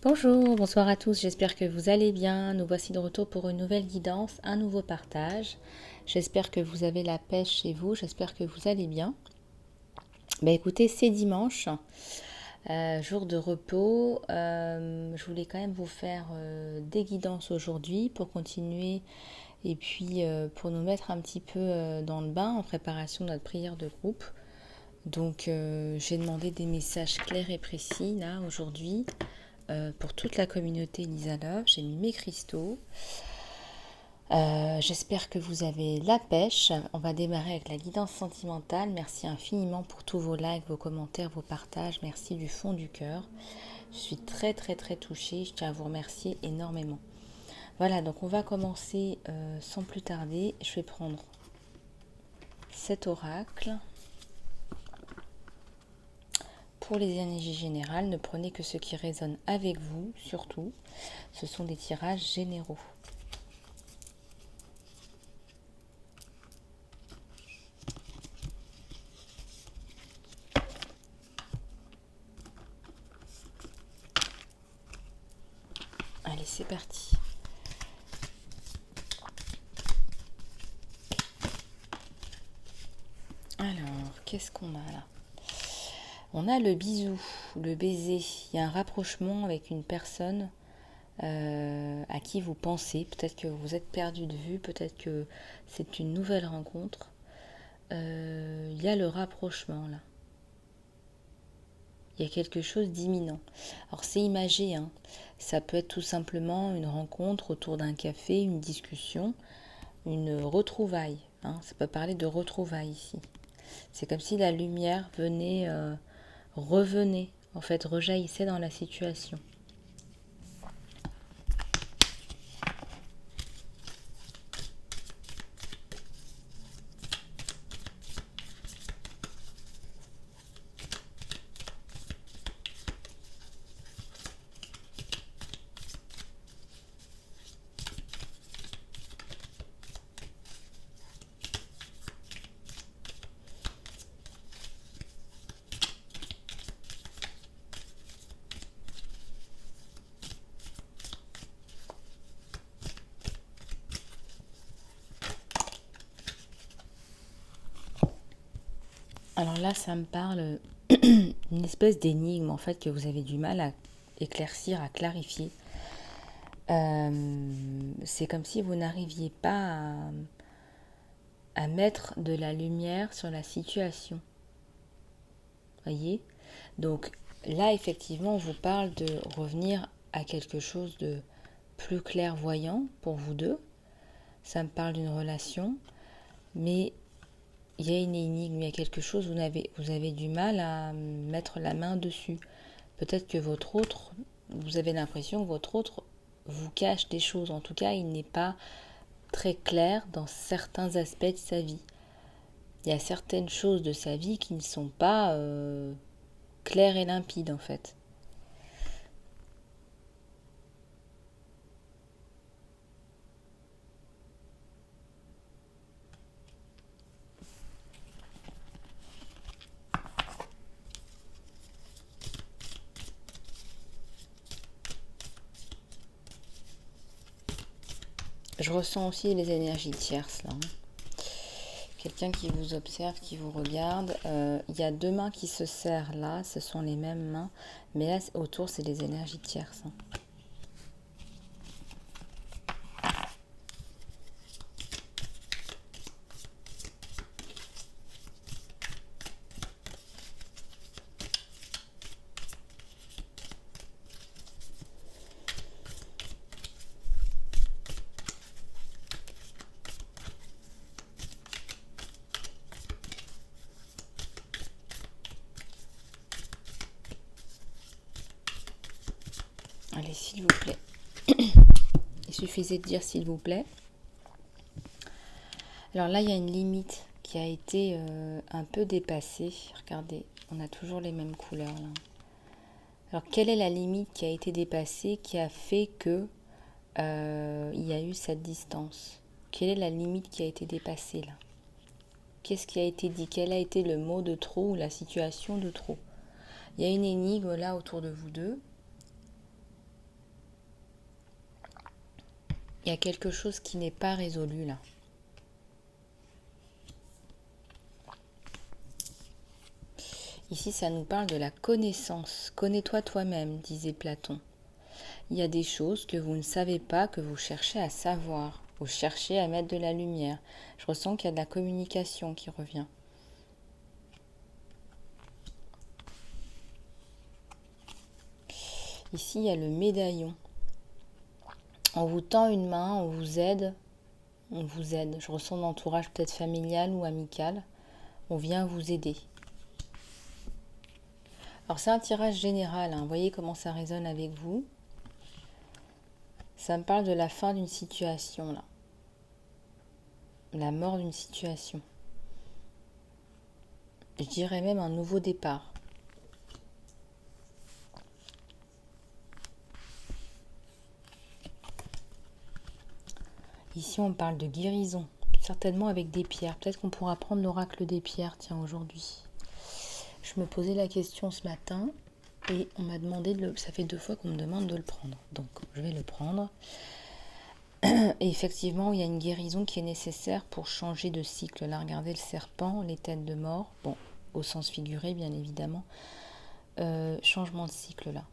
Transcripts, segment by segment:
Bonjour, bonsoir à tous, j'espère que vous allez bien. Nous voici de retour pour une nouvelle guidance, un nouveau partage. J'espère que vous avez la pêche chez vous, j'espère que vous allez bien. Écoutez, c'est dimanche, jour de repos. Je voulais quand même vous faire des guidances aujourd'hui pour continuer et puis pour nous mettre un petit peu dans le bain en préparation de notre prière de groupe. Donc j'ai demandé des messages clairs et précis là aujourd'hui. Pour toute la communauté Lisa Love, j'ai mis mes cristaux. J'espère que vous avez la pêche. On va démarrer avec la guidance sentimentale. Merci infiniment pour tous vos likes, vos commentaires, vos partages. Merci du fond du cœur. Je suis très très très touchée. Je tiens à vous remercier énormément. Voilà, donc on va commencer sans plus tarder. Je vais prendre cet oracle. Pour les énergies générales, ne prenez que ce qui résonne avec vous, surtout. Ce sont des tirages généraux. Allez, c'est parti. Alors, qu'est-ce qu'on a là? On a le bisou, le baiser. Il y a un rapprochement avec une personne à qui vous pensez. Peut-être que vous êtes perdu de vue, peut-être que c'est une nouvelle rencontre. Il y a le rapprochement là. Il y a quelque chose d'imminent. Alors c'est imagé, hein. Ça peut être tout simplement une rencontre autour d'un café, une discussion, une retrouvaille, hein. Ça peut parler de retrouvailles ici. C'est comme si la lumière venait, revenait, en fait, rejaillissait dans la situation. Alors là, ça me parle d'une espèce d'énigme en fait que vous avez du mal à éclaircir, à clarifier. C'est comme si vous n'arriviez pas à mettre de la lumière sur la situation. Voyez? Donc là, effectivement, on vous parle de revenir à quelque chose de plus clairvoyant pour vous deux. Ça me parle d'une relation, mais il y a une énigme, il y a quelque chose, vous avez du mal à mettre la main dessus. Peut-être que votre autre, vous avez l'impression que votre autre vous cache des choses. En tout cas, il n'est pas très clair dans certains aspects de sa vie. Il y a certaines choses de sa vie qui ne sont pas claires et limpides en fait. Je ressens aussi les énergies tierces là. Quelqu'un qui vous observe, qui vous regarde. Il y a deux mains qui se serrent là, ce sont les mêmes mains. Mais là, autour, c'est les énergies tierces. Allez, s'il vous plaît. Il suffisait de dire s'il vous plaît. Alors là, il y a une limite qui a été un peu dépassée. Regardez, on a toujours les mêmes couleurs là. Alors, quelle est la limite qui a été dépassée, qui a fait que il y a eu cette distance? Quelle est la limite qui a été dépassée là? Qu'est-ce qui a été dit? Quel a été le mot de trop ou la situation de trop? Il y a une énigme là autour de vous deux. Il y a quelque chose qui n'est pas résolu là. Ici, ça nous parle de la connaissance. Connais-toi toi-même, disait Platon. Il y a des choses que vous ne savez pas, que vous cherchez à savoir. Vous cherchez à mettre de la lumière. Je ressens qu'il y a de la communication qui revient. Ici, il y a le médaillon. On vous tend une main, on vous aide. On vous aide. Je ressens l'entourage peut-être familial ou amical. On vient vous aider. Alors c'est un tirage général. Vous voyez comment ça résonne avec vous. Ça me parle de la fin d'une situation là. La mort d'une situation. Je dirais même un nouveau départ. Ici, on parle de guérison, certainement avec des pierres. Peut-être qu'on pourra prendre l'oracle des pierres, tiens, aujourd'hui. Je me posais la question ce matin et on m'a demandé de le... Ça fait 2 fois qu'on me demande de le prendre. Donc, je vais le prendre. Et effectivement, il y a une guérison qui est nécessaire pour changer de cycle. Là, regardez le serpent, les têtes de mort. Bon, au sens figuré, bien évidemment. Changement de cycle, là.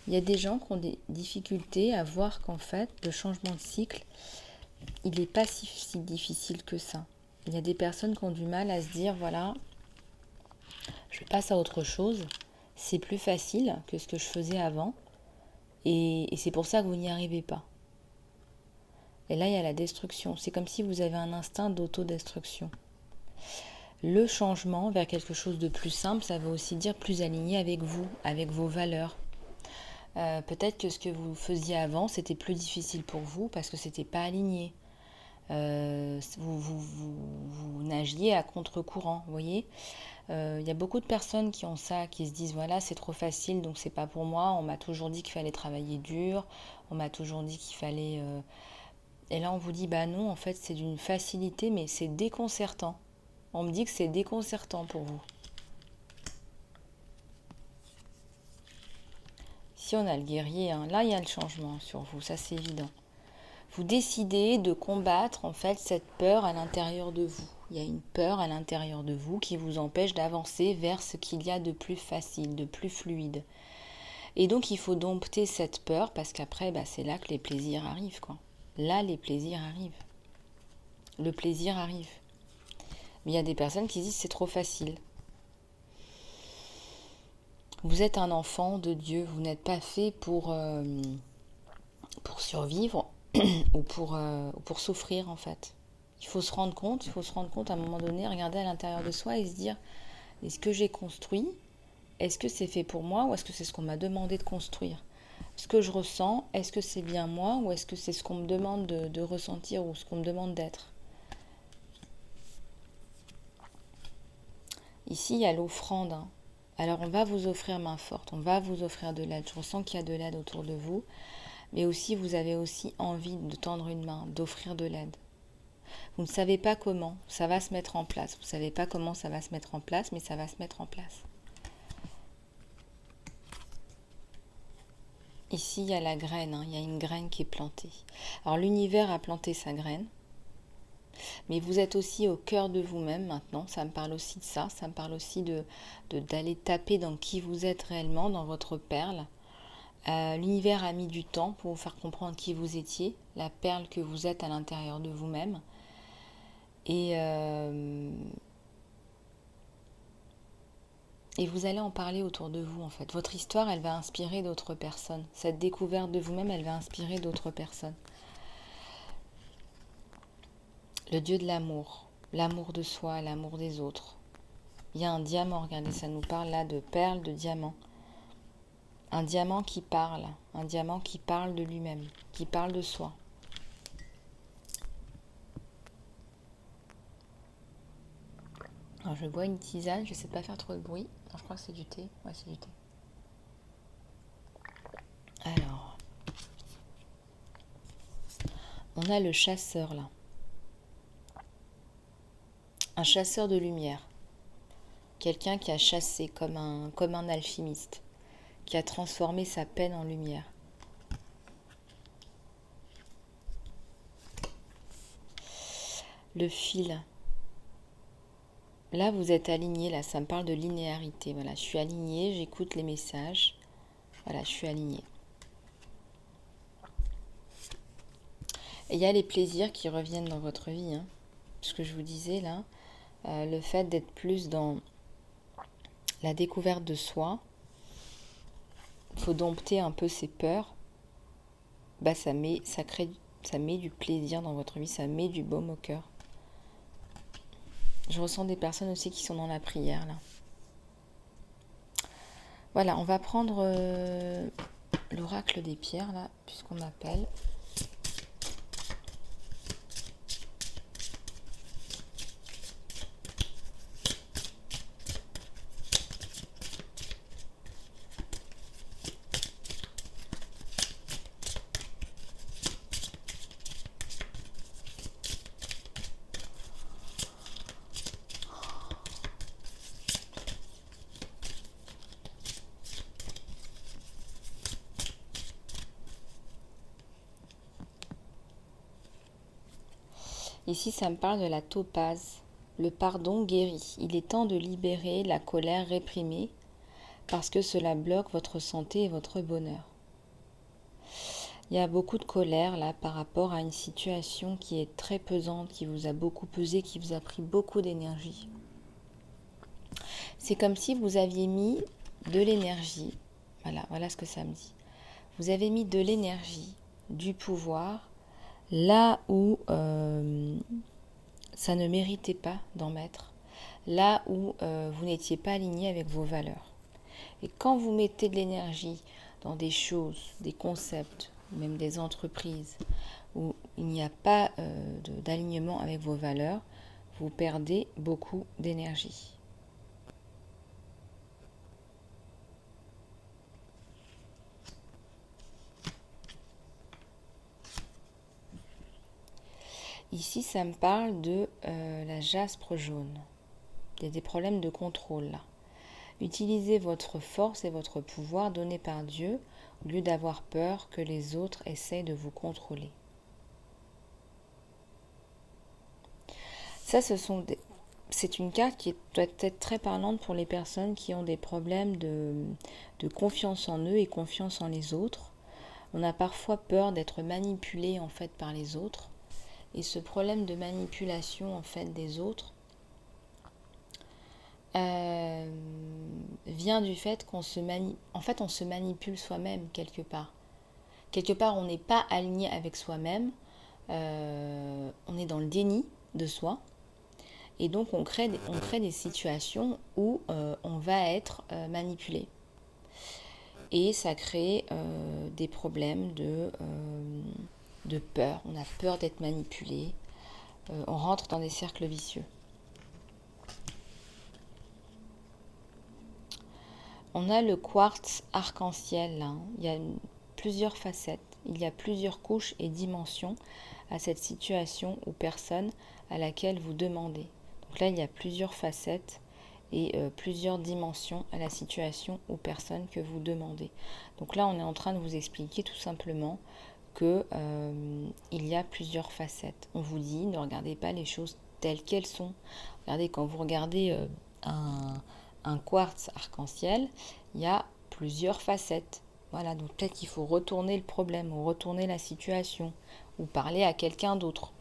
Il y a des gens qui ont des difficultés à voir qu'en fait, le changement de cycle, il n'est pas si difficile que ça. Il y a des personnes qui ont du mal à se dire, voilà, je passe à autre chose, c'est plus facile que ce que je faisais avant, et c'est pour ça que vous n'y arrivez pas. Et là, il y a la destruction. C'est comme si vous avez un instinct d'autodestruction. Le changement vers quelque chose de plus simple, ça veut aussi dire plus aligné avec vous, avec vos valeurs. Peut-être que ce que vous faisiez avant, c'était plus difficile pour vous parce que c'était pas aligné. Vous nagiez à contre-courant, vous voyez. Y a beaucoup de personnes qui ont ça, qui se disent voilà, c'est trop facile, donc c'est pas pour moi. On m'a toujours dit qu'il fallait travailler dur, on m'a toujours dit qu'il fallait. Et là, on vous dit bah non, en fait, c'est d'une facilité, mais c'est déconcertant. On me dit que c'est déconcertant pour vous. Si on a le guerrier, hein, là il y a le changement sur vous, ça c'est évident. Vous décidez de combattre en fait cette peur à l'intérieur de vous. Il y a une peur à l'intérieur de vous qui vous empêche d'avancer vers ce qu'il y a de plus facile, de plus fluide. Et donc il faut dompter cette peur parce qu'après c'est là que les plaisirs arrivent, quoi. Là les plaisirs arrivent. Le plaisir arrive. Mais il y a des personnes qui disent c'est trop facile. Vous êtes un enfant de Dieu, vous n'êtes pas fait pour survivre ou pour souffrir en fait. Il faut se rendre compte à un moment donné, regarder à l'intérieur de soi et se dire, est-ce que j'ai construit? Est-ce que c'est fait pour moi ou est-ce que c'est ce qu'on m'a demandé de construire? Ce que je ressens, est-ce que c'est bien moi ou est-ce que c'est ce qu'on me demande de ressentir ou ce qu'on me demande d'être? Ici, il y a l'offrande. Hein. Alors, on va vous offrir main forte, on va vous offrir de l'aide. Je ressens qu'il y a de l'aide autour de vous. Mais aussi, vous avez aussi envie de tendre une main, d'offrir de l'aide. Vous ne savez pas comment ça va se mettre en place. Vous ne savez pas comment ça va se mettre en place, mais ça va se mettre en place. Ici, il y a la graine, hein, il y a une graine qui est plantée. Alors, l'univers a planté sa graine. Mais vous êtes aussi au cœur de vous-même maintenant, ça me parle aussi de ça, ça me parle aussi d'aller taper dans qui vous êtes réellement, dans votre perle. L'univers a mis du temps pour vous faire comprendre qui vous étiez, la perle que vous êtes à l'intérieur de vous-même. Et vous allez en parler autour de vous en fait. Votre histoire, elle va inspirer d'autres personnes. Cette découverte de vous-même, elle va inspirer d'autres personnes. Le Dieu de l'amour de soi, l'amour des autres. Il y a un diamant, regardez, ça nous parle là de perles, de diamants. Un diamant qui parle de lui-même, qui parle de soi. Alors je bois une tisane, je ne sais pas faire trop de bruit. Alors, je crois que c'est du thé. Ouais, c'est du thé. Alors, on a le chasseur là. Un chasseur de lumière. Quelqu'un qui a chassé comme un alchimiste, qui a transformé sa peine en lumière. le fil. Là, vous êtes aligné, là, ça me parle de linéarité. Voilà, je suis alignée, j'écoute les messages. Voilà, je suis alignée. Et il y a les plaisirs qui reviennent dans votre vie. Hein. Ce que je vous disais là, le fait d'être plus dans la découverte de soi, il faut dompter un peu ses peurs. Bah, ça met du plaisir dans votre vie, ça met du baume au cœur. Je ressens des personnes aussi qui sont dans la prière là. Voilà, on va prendre l'oracle des pierres là, puisqu'on appelle. Ici, ça me parle de la topaze. Le pardon guérit. Il est temps de libérer la colère réprimée parce que cela bloque votre santé et votre bonheur. Il y a beaucoup de colère là par rapport à une situation qui est très pesante, qui vous a beaucoup pesé, qui vous a pris beaucoup d'énergie. C'est comme si vous aviez mis de l'énergie. Voilà ce que ça me dit. Vous avez mis de l'énergie, du pouvoir, là où ça ne méritait pas d'en mettre, là où vous n'étiez pas aligné avec vos valeurs. Et quand vous mettez de l'énergie dans des choses, des concepts, même des entreprises, où il n'y a pas d'alignement avec vos valeurs, vous perdez beaucoup d'énergie. Ici, ça me parle de la jaspe jaune. Il y a des problèmes de contrôle là. Utilisez votre force et votre pouvoir donné par Dieu au lieu d'avoir peur que les autres essayent de vous contrôler. Ça, c'est une carte qui doit être très parlante pour les personnes qui ont des problèmes de confiance en eux et confiance en les autres. On a parfois peur d'être manipulé en fait par les autres. Et ce problème de manipulation en fait des autres vient du fait qu'on se manipule soi-même quelque part. Quelque part, on n'est pas aligné avec soi-même, on est dans le déni de soi, et donc on crée des situations où on va être manipulé. Et ça crée des problèmes de peur. On a peur d'être manipulé. On rentre dans des cercles vicieux. On a le quartz arc-en-ciel. Hein. Il y a plusieurs facettes. Il y a plusieurs couches et dimensions à cette situation ou personne à laquelle vous demandez. Donc là, il y a plusieurs facettes et plusieurs dimensions à la situation ou personne que vous demandez. Donc là, on est en train de vous expliquer tout simplement que il y a plusieurs facettes. On vous dit, ne regardez pas les choses telles qu'elles sont. Regardez, quand vous regardez un quartz arc-en-ciel, il y a plusieurs facettes. Voilà, donc peut-être qu'il faut retourner le problème, ou retourner la situation, ou parler à quelqu'un d'autre.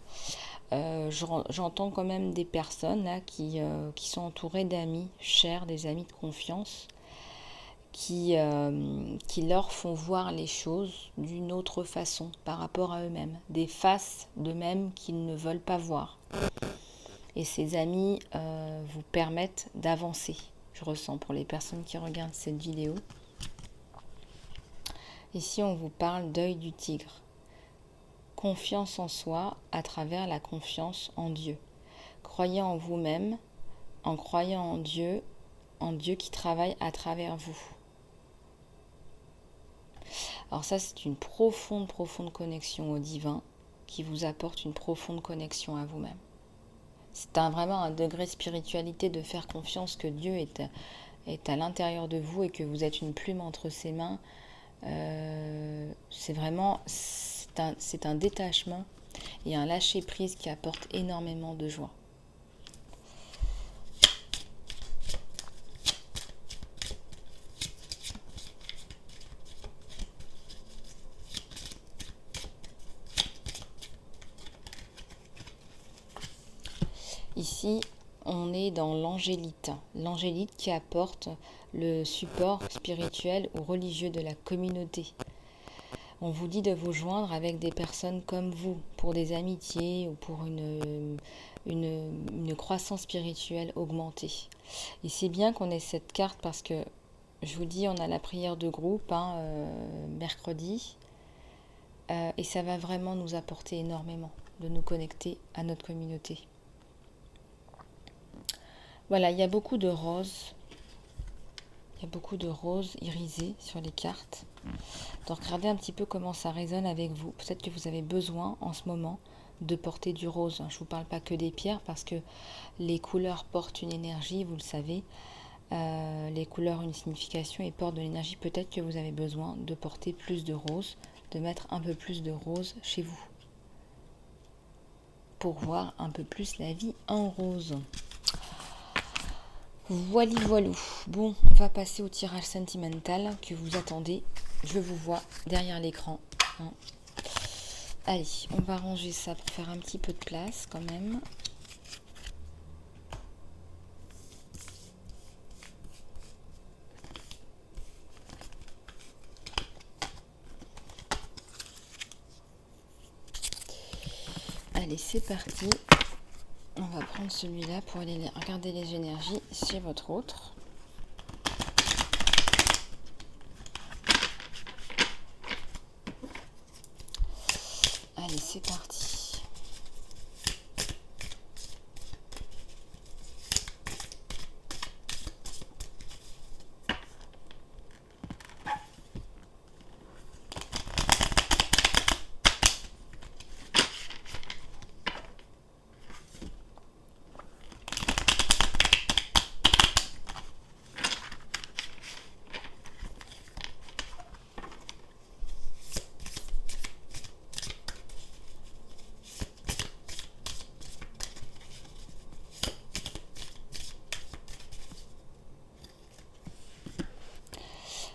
J'entends quand même des personnes là, qui sont entourées d'amis chers, des amis de confiance, qui leur font voir les choses d'une autre façon par rapport à eux-mêmes, des faces d'eux-mêmes qu'ils ne veulent pas voir. Et ces amis vous permettent d'avancer. Je ressens pour les personnes qui regardent cette vidéo. Ici, on vous parle d'œil du tigre. Confiance en soi à travers la confiance en Dieu. Croyez en vous-même en croyant en Dieu qui travaille à travers vous. Alors ça, c'est une profonde connexion au divin qui vous apporte une profonde connexion à vous-même. C'est vraiment un degré de spiritualité de faire confiance que Dieu est à l'intérieur de vous et que vous êtes une plume entre ses mains. C'est un détachement et un lâcher-prise qui apporte énormément de joie. Ici, on est dans l'angélite. L'angélite qui apporte le support spirituel ou religieux de la communauté. On vous dit de vous joindre avec des personnes comme vous, pour des amitiés ou pour une croissance spirituelle augmentée. Et c'est bien qu'on ait cette carte parce que, je vous dis, on a la prière de groupe mercredi. Et ça va vraiment nous apporter énormément de nous connecter à notre communauté. Voilà, il y a beaucoup de roses. Il y a beaucoup de roses irisées sur les cartes. Donc regardez un petit peu comment ça résonne avec vous. Peut-être que vous avez besoin en ce moment de porter du rose. Je ne vous parle pas que des pierres parce que les couleurs portent une énergie, vous le savez. Les couleurs ont une signification et portent de l'énergie. Peut-être que vous avez besoin de porter plus de roses, de mettre un peu plus de roses chez vous. Pour voir un peu plus la vie en rose. Voilou. Bon, on va passer au tirage sentimental que vous attendez. Je vous vois derrière l'écran. Allez, on va ranger ça pour faire un petit peu de place quand même. Allez, c'est parti. On va prendre celui-là pour aller regarder les énergies chez votre autre. Allez, c'est parti.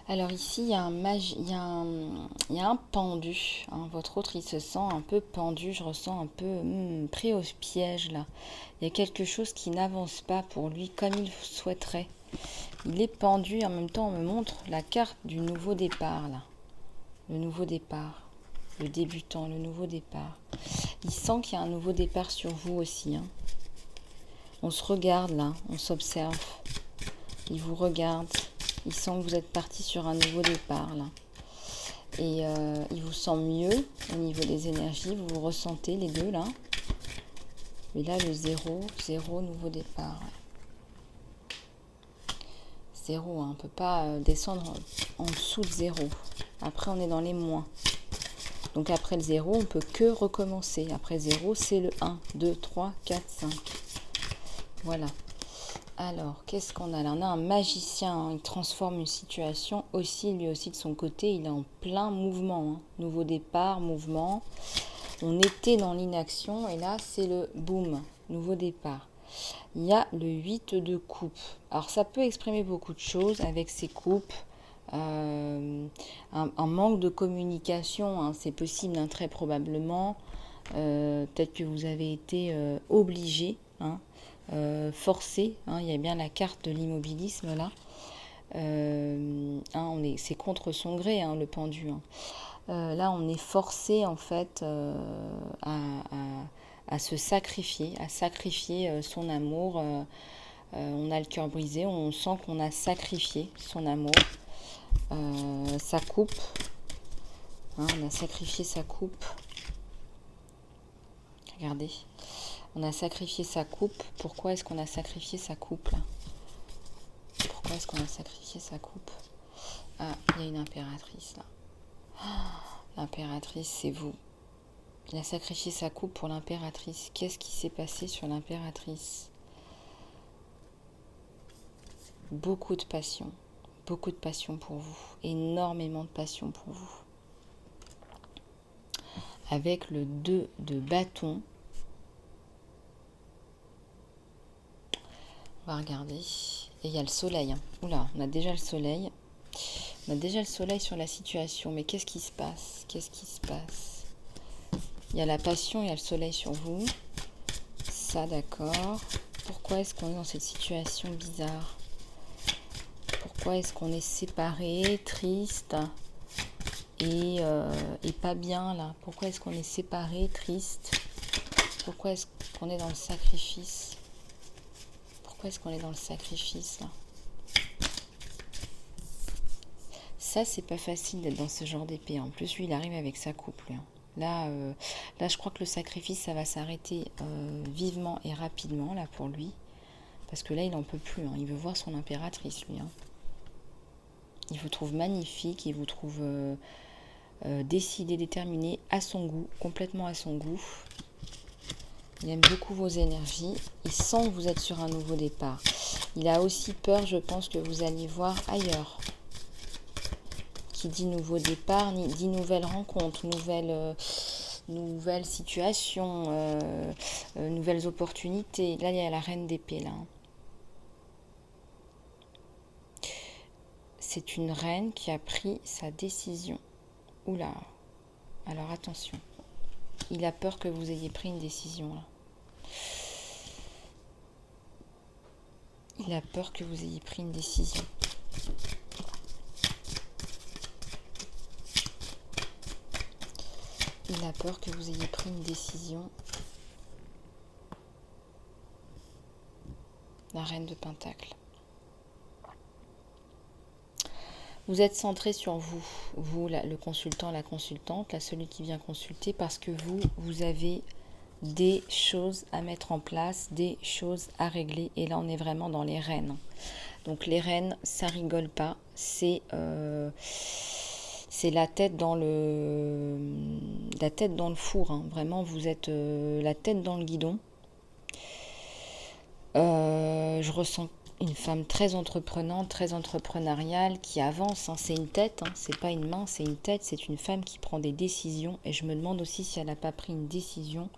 Alors ici, il y a un pendu. Votre autre, il se sent un peu pendu. Je ressens un peu pris au piège là. Il y a quelque chose qui n'avance pas pour lui comme il souhaiterait. Il est pendu et en même temps, on me montre la carte du nouveau départ là. Le nouveau départ. Le débutant, le nouveau départ. Il sent qu'il y a un nouveau départ sur vous aussi. On se regarde là, on s'observe. Il vous regarde. Il sent que vous êtes parti sur un nouveau départ là. Et il vous sent mieux au niveau des énergies. Vous vous ressentez les deux là. Et là le 0, nouveau départ. Zéro, on ne peut pas descendre en dessous de 0. Après on est dans les moins. Donc après le 0, on peut que recommencer. Après 0, c'est le 1, 2, 3, 4, 5. Voilà. Alors, qu'est-ce qu'on a là? On a un magicien, il transforme une situation aussi, lui aussi de son côté, il est en plein mouvement. Nouveau départ, mouvement. On était dans l'inaction et là, c'est le boom, nouveau départ. Il y a le 8 de coupe. Alors, ça peut exprimer beaucoup de choses avec ces coupes. Un manque de communication, c'est possible, très probablement. Peut-être que vous avez été obligé, forcé, il y a bien la carte de l'immobilisme là. C'est contre son gré, le pendu. Là, on est forcé en fait à se sacrifier, son amour. On a le cœur brisé, on sent qu'on a sacrifié son amour. Sa coupe. On a sacrifié sa coupe. Regardez. On a sacrifié sa coupe. Pourquoi est-ce qu'on a sacrifié sa coupe là? Pourquoi est-ce qu'on a sacrifié sa coupe? Ah, il y a une impératrice là. L'impératrice, c'est vous. Il a sacrifié sa coupe pour l'impératrice. Qu'est-ce qui s'est passé sur l'impératrice? Beaucoup de passion pour vous. Énormément de passion pour vous. avec le 2 de bâton. On va regarder. Et il y a le soleil. Oula, on a déjà le soleil. On a déjà le soleil sur la situation. Mais qu'est-ce qui se passe? Qu'est-ce qui se passe? Il y a la passion, il y a le soleil sur vous. Ça, d'accord. Pourquoi est-ce qu'on est dans cette situation bizarre? Pourquoi est-ce qu'on est séparés, triste et pas bien là? Pourquoi est-ce qu'on est séparés, triste? Pourquoi est-ce qu'on est dans le sacrifice? Pourquoi est-ce qu'on est dans le sacrifice là? Ça, c'est pas facile d'être dans ce genre d'épée. En plus, lui, il arrive avec sa coupe. Lui, hein. Là, je crois que le sacrifice, ça va s'arrêter vivement et rapidement là pour lui. Parce que là, il n'en peut plus. Hein. Il veut voir son impératrice, lui. Hein. Il vous trouve magnifique. Il vous trouve décidé, déterminé, à son goût, complètement à son goût. Il aime beaucoup vos énergies. Il sent que vous êtes sur un nouveau départ. Il a aussi peur, je pense, que vous alliez voir ailleurs. Qui dit nouveau départ, dit nouvelle rencontre, nouvelle situation, nouvelles opportunités. Là, il y a la reine d'épée, là. C'est une reine qui a pris sa décision. Oula. Alors, attention. Il a peur que vous ayez pris une décision, là. Il a peur que vous ayez pris une décision. Il a peur que vous ayez pris une décision. La reine de Pentacle. Vous êtes centré sur vous, le consultant, la consultante, là, celui qui vient consulter, parce que vous avez des choses à mettre en place, des choses à régler. Et là, on est vraiment dans les reines. Donc, les reines, ça rigole pas. C'est la tête dans le four. Hein. Vraiment, vous êtes la tête dans le guidon. Je ressens une femme très entreprenante, très entrepreneuriale, qui avance. Hein. C'est une tête, hein. C'est pas une main, c'est une tête. C'est une femme qui prend des décisions. Et je me demande aussi si elle n'a pas pris une décision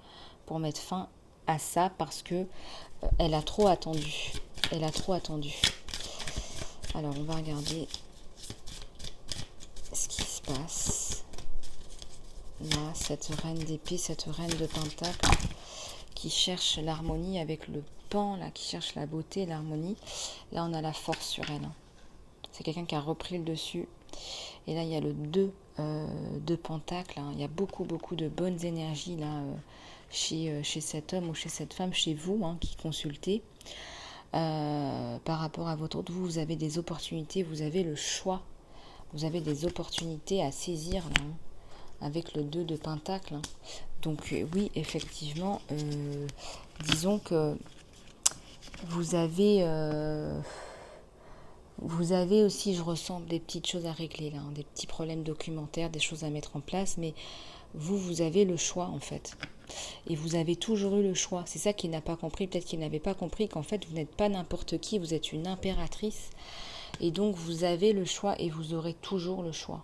pour mettre fin à ça, parce que elle a trop attendu. Elle a trop attendu. Alors, on va regarder ce qui se passe. Là, cette reine d'épée, cette reine de pentacle qui cherche l'harmonie avec le pan, là, qui cherche la beauté, l'harmonie. Là, on a la force sur elle. C'est quelqu'un qui a repris le dessus. Et là, il y a le 2 de pentacle. Hein. Il y a beaucoup de bonnes énergies là chez cet homme ou chez cette femme, chez vous, hein, qui consultez. Par rapport à votre autre, vous avez des opportunités, vous avez le choix. Vous avez des opportunités à saisir là, hein, avec le 2 de pentacle. Hein. Donc oui, effectivement, disons que vous avez aussi, je ressens des petites choses à régler là, hein, des petits problèmes documentaires, des choses à mettre en place, mais vous avez le choix en fait. Et vous avez toujours eu le choix. C'est ça qu'il n'a pas compris. Peut-être qu'il n'avait pas compris qu'en fait, vous n'êtes pas n'importe qui, vous êtes une impératrice. Et donc, vous avez le choix et vous aurez toujours le choix.